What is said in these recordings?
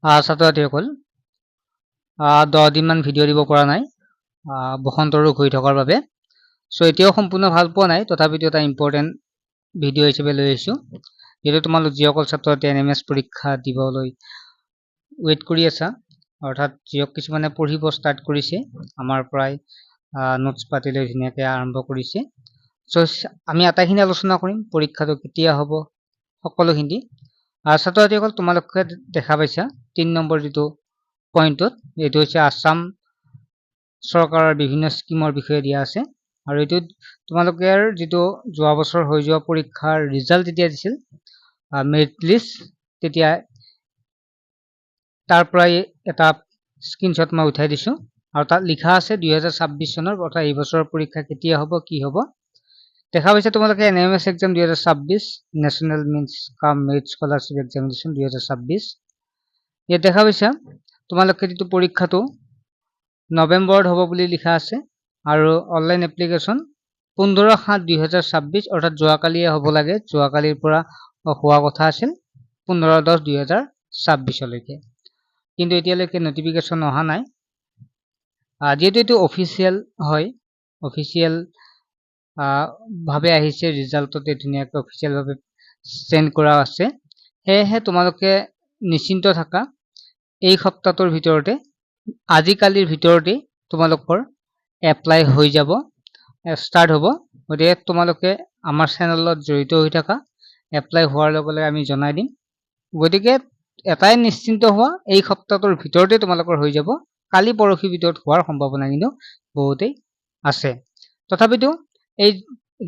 ছাত্ৰ ছাত্ৰীসকল 10 দিনমান ভিডিঅ' দিব পৰা নাই বসন্ত ৰোগ হৈ থকাৰ বাবে সো এতিয়াও সম্পূৰ্ণ ভাল পোৱা নাই তথাপিতো এটা ইম্পৰ্টেন্ট ভিডিঅ' হিচাপে লৈ আহিছো যেটো তোমালোক যিসকল ছাত্ৰ ছাত্ৰী এনএমএছ পৰীক্ষা দিবলৈ ৱেইট কৰি আছা অৰ্থাৎ যিয়ক কিছুমানে পঢ়িব ষ্টাৰ্ট কৰিছে আমাৰ প্ৰায় নোটছ পাতি লৈ ধুনীয়াকৈ আৰম্ভ কৰিছে সো আমি আটাইখিনি আলোচনা কৰিম পৰীক্ষাটো কেতিয়া হ'ব সকলোখিনি ছাত্ৰ ছাত্ৰীসকল তোমালোকে দেখা পাইছা 3 নম্বৰ যেটো পইণ্টত এটো হৈছে আসাম চৰকাৰৰ বিভিন্ন স্কিমৰ বিষয়ে দিয়া আছে আৰু এটো তোমালোকৰ যেটো যোৱা বছৰ হৈ যোৱা পৰীক্ষাৰ ৰিজাল্ট যেতিয়া দিছিল মেৰিট লিষ্ট তেতিয়া তাৰ পৰাই এটা স্ক্ৰিনশ্বট মই উঠাই দিছো আৰু তাত লিখা আছে 2026 চনৰ অৰ্থাৎ এই বছৰৰ পৰীক্ষা কেতিয়া হ'ব কি হ'ব দেখা পাইছে তোমালোকে এনএমএছ এক্সাম 2026 নেশনাল মিন্স কাম মেৰিট স্কলাৰশ্বিপ এক্সামিনেশ্যন 2026 ইয়াত দেখা পাইছা তোমালোকে যেটো পৰীক্ষাটো নৱেম্বৰত হ'ব বুলি লিখা আছে আৰু অনলাইন এপ্লিকেশন 15/7/2026 অৰ্থাৎ যোৱাকালিয়ে হ'ব লাগে যোৱাকালিৰ পৰা হোৱা কথা আছিল 15/10/2026 লৈকে কিন্তু এতিয়ালৈকে নটিফিকেশন অহা নাই যেহেতু এটো অফিচিয়েল হয় অফিচিয়েল ভাবে আহিছে ৰিজাল্টতে ধুনীয়াকৈ অফিচিয়েল ভাবে সেন্ড কৰা আছে হেহে তোমালোকে নিশ্চিন্ত থাকা এই সপ্তাহটোৰ ভিতৰতে আজি কালিৰ ভিতৰতে তোমালোকৰ এপ্লাই হৈ যাব স্টাৰ্ট হ'ব গতিকে তোমালোকে আমাৰ চেনেলত জড়িত হৈ থাকা এপ্লাই হোৱাৰ লগে লগে আমি জনাই দিম গতিকে এটাই নিশ্চিন্ত হোৱা এই সপ্তাহটোৰ ভিতৰতে তোমালোকৰ হৈ যাব কালি পৰখি ভিতৰত হোৱাৰ সম্ভাৱনা কিন্তু বহুতেই আছে তথাপিতো এই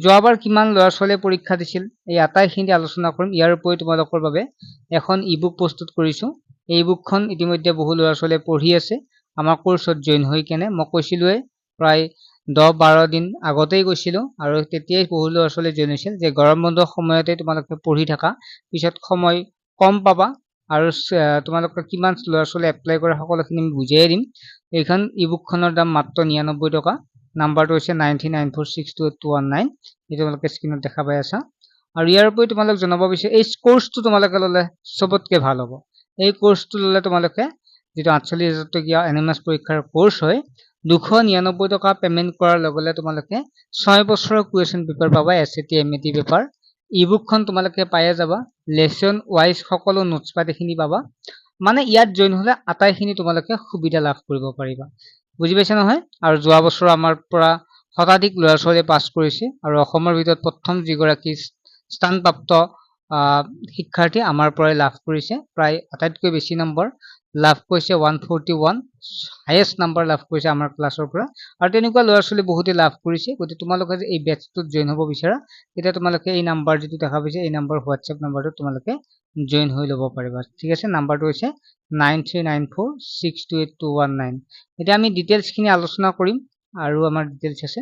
যোৱাবাৰ কিমান ল'ৰা ছোৱালীয়ে পৰীক্ষা দিছিল এই আটাইখিনি আলোচনা কৰিম ইয়াৰ উপৰি তোমালোকৰ বাবে এখন ইবুক প্ৰস্তুত কৰিছো এই বুকখন ইতিমধ্যে বহু ল'ৰা ছোৱালীয়ে পঢ়ি আছে আমাৰ কোৰ্সত জয়েন হৈ কেনে মই কৈছিলোৱে প্ৰায় 10-12 দিন আগতেই কৈছিলো আৰু তেতিয়াই বহু ল'ৰা ছোৱালী জয়েন হৈছিল যে গৰম বন্ধৰ সময়তে তোমালোকে পঢ়ি থাকা পিছত সময় কম পাবা আৰু তোমালোকে কিমান ল'ৰা ছোৱালী এপ্লাই কৰে সকলোখিনি আমি বুজাই দিম এইখন ইবুকখনৰ দাম মাত্ৰ 99 টকা নাম্বাৰটো হৈছে 99462821 এই তোমালোকে স্ক্ৰিনত দেখা পাই আছা আৰু ইয়াৰ উপৰি তোমালোক জনাব বিচাৰে এই কোৰ্সটো তোমালোকে ললে সবতকৈ ভাল হ'ব এই কোৰ্সটো ললে তোমালোকে যেটো 48000 টকীয়া এনএমএছ পৰীক্ষাৰ কোৰ্স হয় 299 টকা পেমেন্ট কৰাৰ লগে তোমালোকে 6 বছৰৰ কুৱেশ্যন পেপাৰ পাবা এসএটি এমএটি পেপাৰ ইবুকখন তোমালোকে পায়ে যাবা লেসন ওয়াইজ সকলো নোটছ পাতিখিনি পাবা মানে ইয়াত জয়েন হলে আটাইখিনি তোমালোকে সুবিধা লাভ কৰিব পাৰিবা বুজি পাইছা নহয় আৰু যোৱা বছৰ আমাৰ পৰা শতাধিক ল'ৰা ছোৱালীয়ে পাছ কৰিছে আৰু অসমৰ ভিতৰত প্ৰথম যিগৰাকী স্থানপ্ৰাপ্ত শিক্ষাৰ্থী আমাৰ পৰাই লাভ কৰিছে প্ৰায় আটাইতকৈ বেছি নম্বৰ লাভ কৰিছে 141 হাইয়েষ্ট নম্বৰ লাভ কৰিছে আমাৰ ক্লাছৰ পৰা আৰু তেনেকুৱা ল'ৰা ছোৱালী বহুতে লাভ কৰিছে গতি তোমালোকে যে এই বেচটোত জয়েন হ'ব বিচাৰা তেতিয়া তোমালোকে এই নাম্বাৰ যেটো দেখা পাইছে এই নাম্বাৰ হোৱাটসএপ নাম্বাৰটো তোমালোকে জয়েন হৈ ল'ব পাৰিবা ঠিক আছে নাম্বাৰটো হৈছে 9394628219 এতিয়া আমি ডিটেইলছ খিনি আলোচনা কৰিম আৰু আমাৰ ডিটেইলছ আছে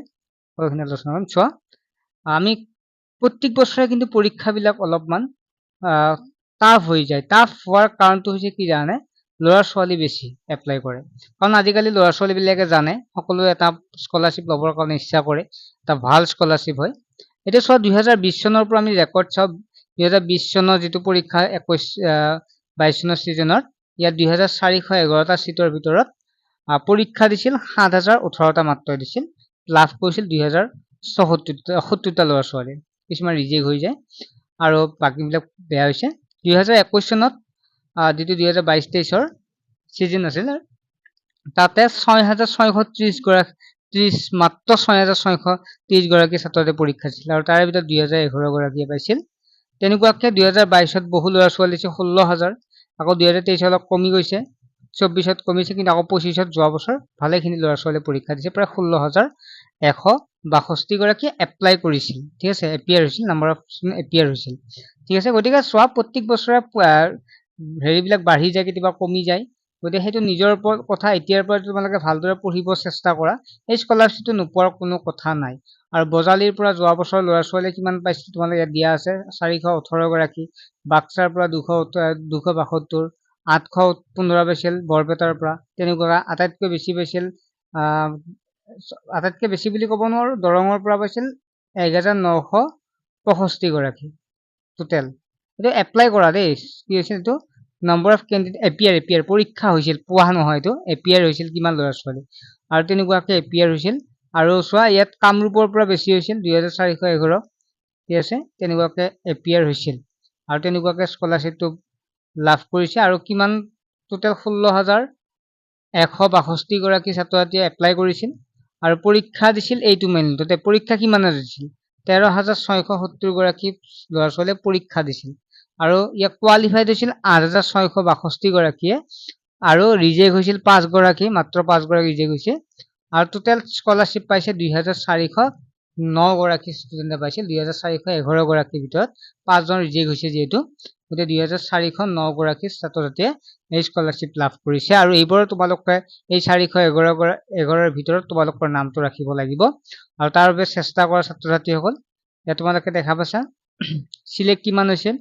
সকলোখিনি আলোচনা কৰিম চোৱা আমি প্ৰত্যেক বছৰে কিন্তু পৰীক্ষাবিলাক অলপমান টাফ হৈ যায় টাফ হোৱাৰ কাৰণটো হৈছে কি জানে ল'ৰা ছোৱালী বেছি এপ্লাই কৰে কাৰণ আজিকালি ল'ৰা ছোৱালী বিলাকে জানে সকলো এটা স্কলাৰশ্বিপ ল'বৰ কাৰণে ইচ্ছা কৰে এটা ভাল স্কলাৰশ্বিপ হয় এটা চোৱা 2020 চনৰ পৰা আমি ৰেকৰ্ড চাও 2020 চনৰ যেটো পৰীক্ষা 21-22 চনৰ সিজনত ইয়াত 2411টা সিটৰ ভিতৰত পৰীক্ষা দিছিল 7018টা মাত্ৰ দিছিল লাভ কৰিছিল 2070টা ল'ৰা ছোৱালী কিছুমান ৰিজেক্ট হৈ যায় আৰু বাকিবিলাক বেয়া হৈছে 2021 চনত যেটো 2022-23ৰ সিজন আছিল তাতে 6630 গৰাকী মাত্ৰ 6630 গৰাকী ছাত্ৰতে পৰীক্ষা দিছিল আৰু তাৰে ভিতৰত 2011 গৰাকীয়ে পাইছিল তেনেকুৱাকৈ 2022ত বহু ল'ৰা ছোৱালী আছে 16000 আকৌ 2023 অলপ কমি গৈছে 24ত কমিছে কিন্তু আকৌ 25ত যোৱা বছৰ ভালেখিনি ল'ৰা ছোৱালী পৰীক্ষা দিছে প্ৰায় 16162 গৰাকী এপ্লাই কৰিছিল ঠিক আছে এপিয়াৰ হৈছিল নাম্বাৰ অফ এপিয়াৰ হৈছিল ঠিক আছে গতিকে সোৱা প্ৰত্যেক বছৰে হেৰিবিলাক বাঢ়ি যায় কিবা কমি যায় গতিকে হেতু নিজৰ কথা এতিয়াৰ পৰা তোমালোকে ভালদৰে পঢ়িব চেষ্টা কৰা এই স্কলাৰশ্বিপটো নোপোৱাৰ কোনো কথা নাই আৰু বজালিৰ পৰা যোৱা বছৰ ল'ৰা ছোৱালী কিমান পাইছিল তোমালোকে ইয়াত দিয়া আছে 418 গৰাকী বাক্সাৰ পৰা 272 815 পাইছিল বৰপেটাৰ পৰা তেনেকুৱা আটাইতকৈ বেছি পাইছিল আটাইতকৈ বেছি বুলি ক'ব নোৱাৰো দৰঙৰ পৰা পাইছিল 1965 গৰাকী টোটেল এটো এপ্লাই কৰা দেই কি হৈছে এটো নম্বৰ অফ কেণ্ডিডেট এপিয়াৰ পৰীক্ষা হৈছিল, পোৱা নহয় এইটো, এপিয়াৰ হৈছিল কিমান ল'ৰা ছোৱালী, আৰু তেনেকুৱাকৈ এপিয়াৰ হৈছিল। আৰু চোৱা ইয়াত কামৰূপৰ পৰা বেছি হৈছিল 2411, ঠিক আছে, তেনেকুৱাকৈ এপিয়াৰ হৈছিল। আৰু তেনেকুৱাকৈ স্কলাৰশ্বিপটো লাভ কৰিছে। আৰু কিমান টোটেল 16,162 গৰাকী ছাত্ৰ ছাত্ৰীয়ে এপ্লাই কৰিছিল আৰু পৰীক্ষা দিছিল। এইটো মেইন, তাতে পৰীক্ষা কিমান দিছিল, 13,670 গৰাকী ল'ৰা ছোৱালীয়ে পৰীক্ষা দিছিল। আৰু ইয়াক কোৱালিফাইড হৈছিল 8,662 গৰাকীয়ে, আৰু ৰিজেক্ট হৈছিল 5 গৰাকী, মাত্ৰ 5 গৰাকী ৰিজেক্ট হৈছে। আৰু টোটেল স্কলাৰশ্বিপ পাইছে 2,409 গৰাকী ষ্টুডেণ্টে পাইছিল। 2,411 গৰাকীৰ ভিতৰত 5জন ৰিজেক্ট হৈছে যিহেতু, গতিকে 2,409 গৰাকী ছাত্ৰ ছাত্ৰীয়ে এই স্কলাৰশ্বিপ লাভ কৰিছে। আৰু এইবাৰ তোমালোকে এই 411ৰ ভিতৰত তোমালোকৰ নামটো ৰাখিব লাগিব, আৰু তাৰ বাবে চেষ্টা কৰা ছাত্ৰ ছাত্ৰীসকল। ইয়াত তোমালোকে দেখা পাইছা চিলেক্ট কিমান হৈছিল।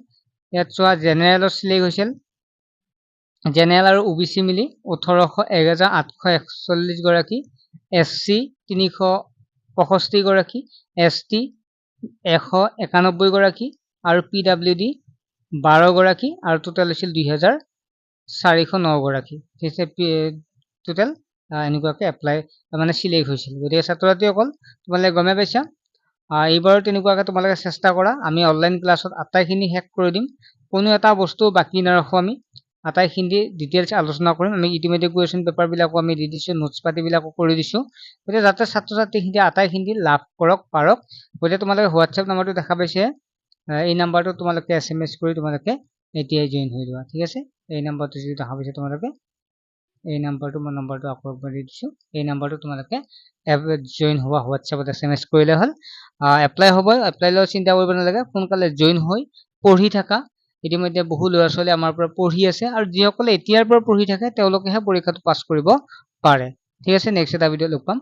ইয়াত চোৱা জেনেৰেলত চিলেক্ট হৈছিল, জেনেৰেল আৰু OBC মিলি 1,841 গৰাকী, SC 365 গৰাকী, ST 191 গৰাকী, আৰু PWD 12 গৰাকী, আৰু টোটেল হৈছিল 2,409 গৰাকী, ঠিক আছে। টোটেল এনেকুৱাকৈ এপ্লাই মানে চিলেক্ট হৈছিল। গতিকে ছাত্ৰ ছাত্ৰীসকল তোমালোকে গমে পাইছা। এইবাৰো তেনেকুৱাকৈ তোমালোকে চেষ্টা কৰা। আমি অনলাইন ক্লাছত আটাইখিনি শেষ কৰি দিম, কোনো এটা বস্তু বাকী নাৰাখোঁ। আমি আটাইখিনি ডিটেইলছ আলোচনা কৰিম। আমি ইতিমধ্যে কুৱেশ্যন পেপাৰবিলাকো আমি দি দিছোঁ, নোটছ পাতিবিলাকো কৰি দিছোঁ, গতিকে যাতে ছাত্ৰ ছাত্ৰীখিনি আটাইখিনি লাভ কৰক পাৰক। গতিকে তোমালোকে হোৱাটছএপ নম্বৰটো দেখা পাইছে, এই নাম্বাৰটো তোমালোকে SMS কৰি তোমালোকে এতিয়াই জইন হৈ যোৱা, ঠিক আছে। এই নাম্বাৰটো যদি দেখা পাইছে তোমালোকে, এই নাম্বাৰটো মই নম্বৰটো আকৌ এবাৰ দি দিছোঁ, এই নাম্বাৰটো তোমালোকে জইন হোৱা হোৱাটছএপত SMS কৰিলে হ'ল। এপ্লাই হ'ব, এপ্লাই লৈ চিন্তা কৰিব নালাগে, সোনকালে জইন হৈ পঢ়ি থাকা। ইতিমধ্যে বহু ল'ৰা ছোৱালী আমাৰ পৰা পঢ়ি আছে, আৰু যিসকলে এতিয়াৰ পৰা পঢ়ি থাকে তেওঁলোকেহে পৰীক্ষাটো পাছ কৰিব পাৰে, ঠিক আছে। নেক্সট এটা ভিডিঅ' লগ পাম।